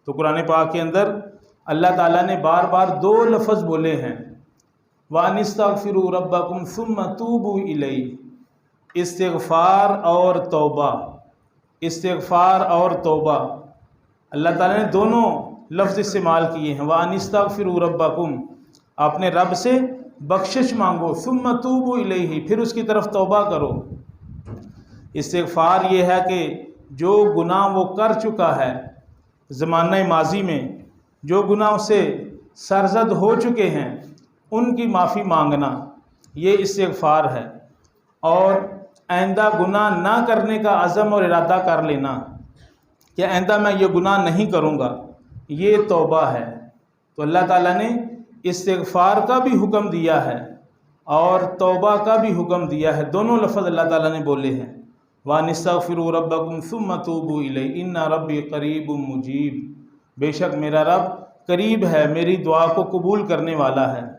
تو قرآن پاک کے اندر اللہ تعالیٰ نے بار بار دو لفظ بولے ہیں، وَأَنِ اسْتَغْفِرُوا رَبَّكُمْ ثُمَّ تُوبُوا إِلَيْهِ، استغفار اور توبہ، استغفار اور توبہ، اللہ تعالیٰ نے دونوں لفظ استعمال کیے ہیں۔ وَأَنِ اسْتَغْفِرُوا رَبَّكُمْ، اپنے رب سے بخشش مانگو، ثُمَّ تُوبُوا إِلَيْهِ، پھر اس کی طرف توبہ کرو۔ استغفار یہ ہے کہ جو گناہ وہ کر چکا ہے زمانہ ماضی میں، جو گناہ اسے سرزد ہو چکے ہیں ان کی معافی مانگنا، یہ استغفار ہے، اور آئندہ گناہ نہ کرنے کا عزم اور ارادہ کر لینا کہ آئندہ میں یہ گناہ نہیں کروں گا، یہ توبہ ہے۔ تو اللہ تعالیٰ نے استغفار کا بھی حکم دیا ہے اور توبہ کا بھی حکم دیا ہے، دونوں لفظ اللہ تعالیٰ نے بولے ہیں۔ وَأَنِ اسْتَغْفِرُوا رَبَّكُمْ ثُمَّ تُوبُوا إِلَيْهِ إِنَّ رَبِّي قَرِيبٌ مُجِيبٌ، بے شک میرا رب قریب ہے، میری دعا کو قبول کرنے والا ہے۔